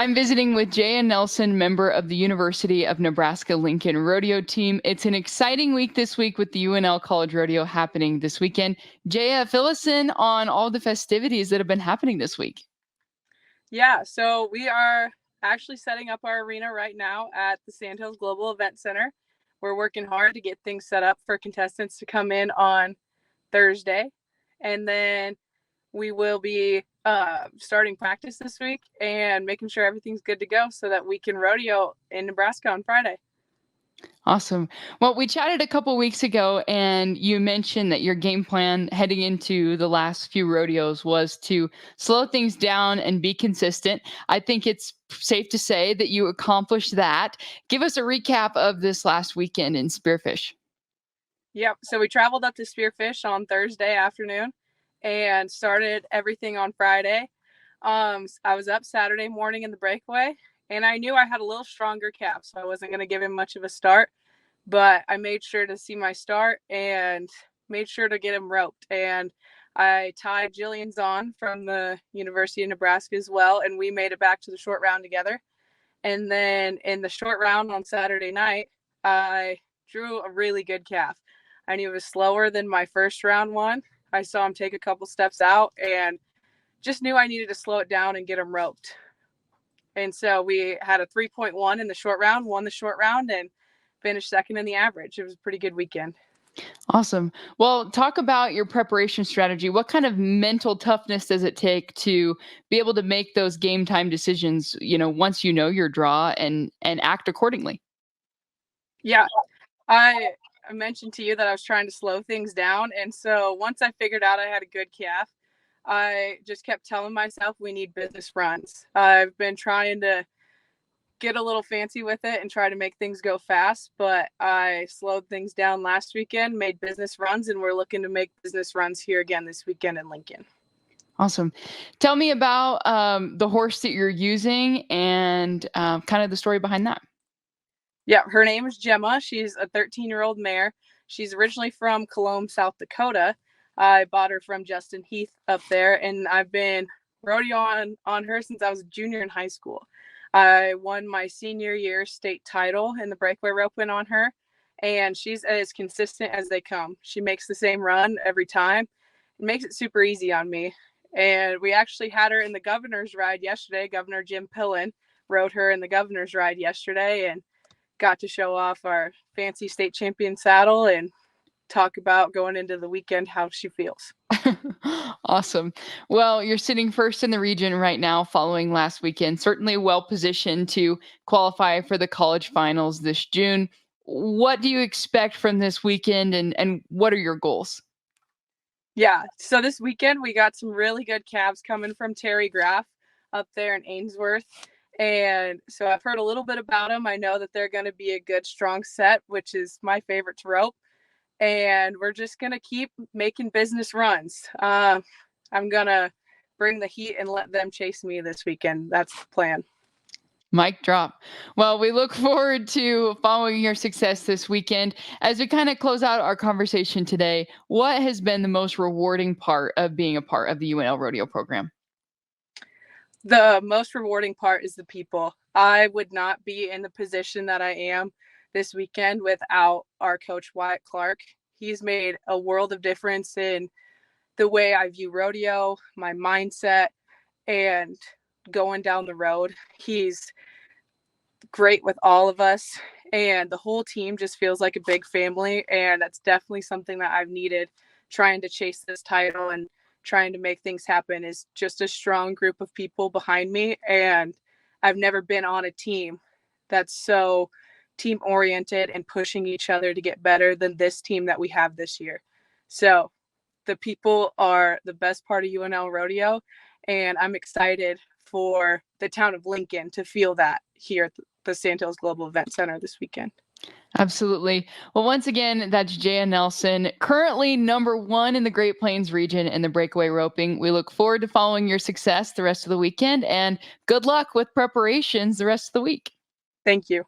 I'm visiting with Jaya Nelson, member of the University of Nebraska Lincoln Rodeo Team. It's an exciting week this week with the UNL College Rodeo happening this weekend. Jaya, fill us in on all the festivities that have been happening this week. Yeah, so we are actually setting up our arena right now at the Sandhills Global Event Center. We're working hard to get things set up for contestants to come in on Thursday. And then we will be starting practice this week and making sure everything's good to go so that we can rodeo in Nebraska on Friday. Awesome. Well, we chatted a couple weeks ago, and you mentioned that your game plan heading into the last few rodeos was to slow things down and be consistent. I think it's safe to say that you accomplished that. Give us a recap of this last weekend in Spearfish. Yep. So we traveled up to Spearfish on Thursday afternoon and started everything on Friday. I was up Saturday morning in the breakaway, and I knew I had a little stronger calf, so I wasn't going to give him much of a start. But I made sure to see my start and made sure to get him roped. And I tied Jillian Zahn from the University of Nebraska as well, and we made it back to the short round together. And then in the short round on Saturday night, I drew a really good calf. I knew it was slower than my first round one. I saw him take a couple steps out and just knew I needed to slow it down and get him roped. And so we had a 3.1 in the short round, won the short round, and finished second in the average. It was a pretty good weekend. Awesome. Well, talk about your preparation strategy. What kind of mental toughness does it take to be able to make those game time decisions, once you know your draw and act accordingly? Yeah. I mentioned to you that I was trying to slow things down. And so once I figured out I had a good calf, I just kept telling myself we need business runs. I've been trying to get a little fancy with it and try to make things go fast, but I slowed things down last weekend, made business runs, and we're looking to make business runs here again this weekend in Lincoln. Awesome. Tell me about the horse that you're using and kind of the story behind that. Yeah, her name is Gemma. She's a 13-year-old mare. She's originally from Cologne, South Dakota. I bought her from Justin Heath up there, and I've been rodeo on her since I was a junior in high school. I won my senior year state title in the breakaway roping on her, and she's as consistent as they come. She makes the same run every time. It makes it super easy on me. And we actually had her in the governor's ride yesterday. Governor Jim Pillen rode her in the governor's ride yesterday and got to show off our fancy state champion saddle and talk about going into the weekend how she feels. Awesome. Well, you're sitting first in the region right now following last weekend. Certainly well positioned to qualify for the college finals this June. What do you expect from this weekend and what are your goals? Yeah, so this weekend we got some really good calves coming from Terry Graff up there in Ainsworth. And so I've heard a little bit about them. I know that they're going to be a good, strong set, which is my favorite to rope. And we're just going to keep making business runs. I'm going to bring the heat and let them chase me this weekend. That's the plan. Mic drop. Well, we look forward to following your success this weekend. As we kind of close out our conversation today, what has been the most rewarding part of being a part of the UNL Rodeo program? The most rewarding part is the people. I would not be in the position that I am this weekend without our coach, Wyatt Clark. He's made a world of difference in the way I view rodeo, my mindset, and going down the road. He's great with all of us, and the whole team just feels like a big family. And that's definitely something that I've needed trying to chase this title and trying to make things happen, is just a strong group of people behind me. And I've never been on a team that's so team oriented and pushing each other to get better than this team that we have this year. So the people are the best part of UNL Rodeo, and I'm excited for the town of Lincoln to feel that here at the Sandhills Global Event Center this weekend. Absolutely. Well, once again, that's Jaya Nelson, currently number 1 in the Great Plains region in the breakaway roping. We look forward to following your success the rest of the weekend, and good luck with preparations the rest of the week. Thank you.